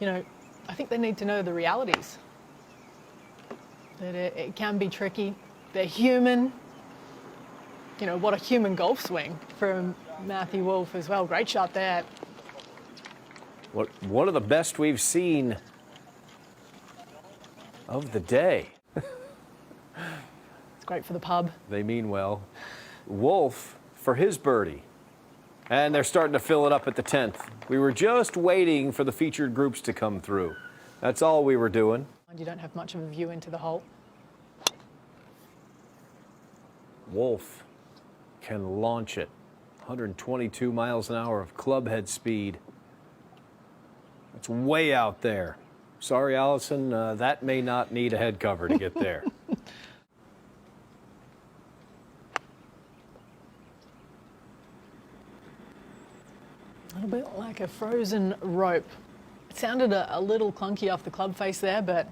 you know, I think they need to know the realities. That it can be tricky. They're human. You know, what a human golf swing from Matthew Wolff as well. Great shot there. One of the best we've seen of the day. It's great for the pub. They mean well. Wolff for his birdie. And they're starting to fill it up at the 10th. We were just waiting for the featured groups to come through. That's all we were doing. You don't have much of a view into the hole. Wolff can launch it. 122 miles an hour of club head speed. It's way out there. Sorry, Allison, that may not need a head cover to get there. A little bit like a frozen rope. It sounded a little clunky off the club face there, but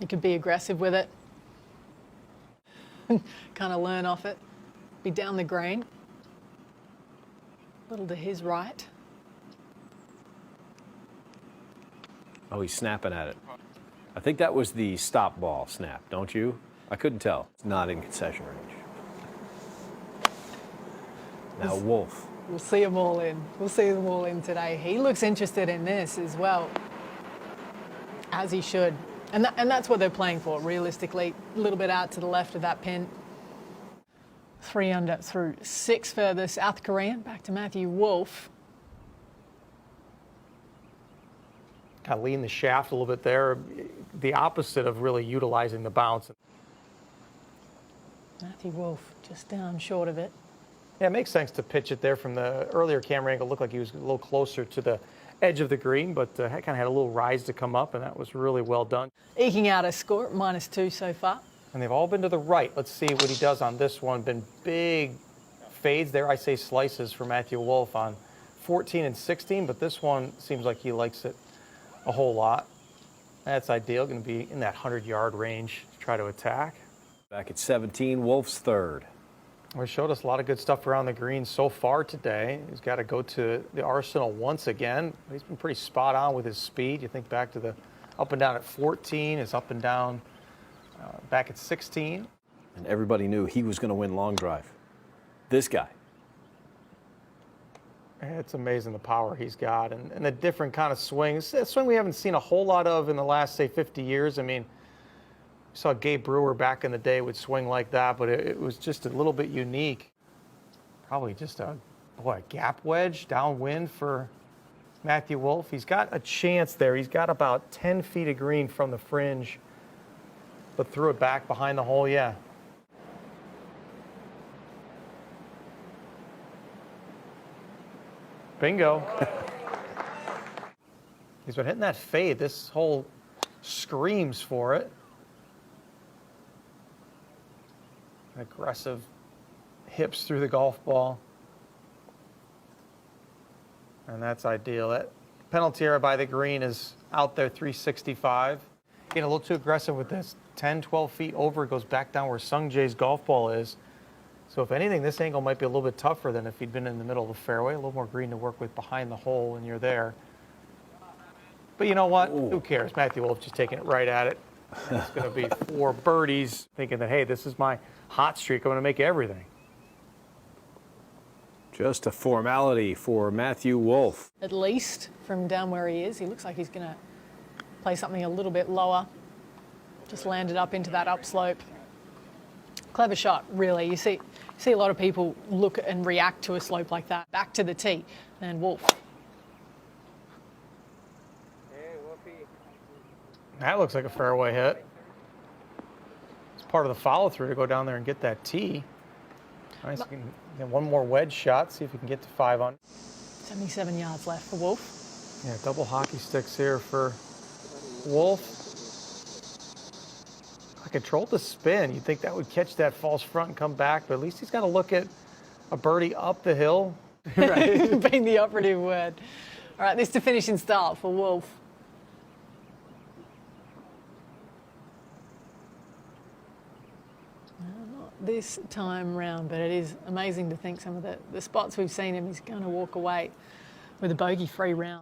you could be aggressive with it. Kind of learn off it. Be down the green. A little to his right. Oh, he's snapping at it. I think that was the stop ball snap, don't you? I couldn't tell. It's not in concession range. Now Wolff. We'll see them all in. We'll see them all in today. He looks interested in this as well, as he should. And that's what they're playing for, realistically. A little bit out to the left of that pin. 3 under through 6 for the South Korean. Back to Matthew Wolff. Kind of lean the shaft a little bit there. The opposite of really utilizing the bounce. Matthew Wolff just down short of it. Yeah, it makes sense to pitch it there from the earlier camera angle. It looked like he was a little closer to the edge of the green, but kind of had a little rise to come up, and that was really well done. Eking out a score at -2 so far. And they've all been to the right. Let's see what he does on this one. Been big fades there. I say slices for Matthew Wolff on 14 and 16, but this one seems like he likes it a whole lot. That's ideal. Going to be in that 100-yard range to try to attack. Back at 17, Wolff's third. Well, he showed us a lot of good stuff around the green so far today. He's got to go to the arsenal once again. He's been pretty spot on with his speed. You think back to the up and down at 14, his up and down back at 16. And everybody knew he was going to win long drive. This guy. It's amazing the power he's got and the different kind of swings. A swing we haven't seen a whole lot of in the last, say, 50 years. I mean, we saw Gabe Brewer back in the day would swing like that, but it was just a little bit unique. Probably just a gap wedge downwind for Matthew Wolff. He's got a chance there. He's got about 10 feet of green from the fringe, but threw it back behind the hole, yeah. Bingo. He's been hitting that fade. This hole screams for it. Aggressive hips through the golf ball. And that's ideal. That penalty area by the green is out there, 365. Getting a little too aggressive with this. 10, 12 feet over, it goes back down where Sung Jae's golf ball is. So if anything, this angle might be a little bit tougher than if he'd been in the middle of the fairway. A little more green to work with behind the hole when you're there. But you know what? Ooh. Who cares? Matthew Wolff just taking it right at it. It's going to be 4 birdies, thinking that, hey, this is my hot streak. I'm going to make everything. Just a formality for Matthew Wolff. At least from down where he is, he looks like he's going to play something a little bit lower. Just landed up into that upslope. Clever shot, really. You see a lot of people look and react to a slope like that. Back to the tee, and Wolff. That looks like a fairway hit. It's part of the follow-through to go down there and get that tee. Nice. You can get one more wedge shot, see if you can get to 5 on. 77 yards left for Wolff. Yeah, double hockey sticks here for Wolff. I controlled the spin. You'd think that would catch that false front and come back, but at least he's got to look at a birdie up the hill. Right, being the operative word. All right, this to finish in style for Wolff. Not this time round, but it is amazing to think some of the spots we've seen him, he's going to walk away with a bogey-free round.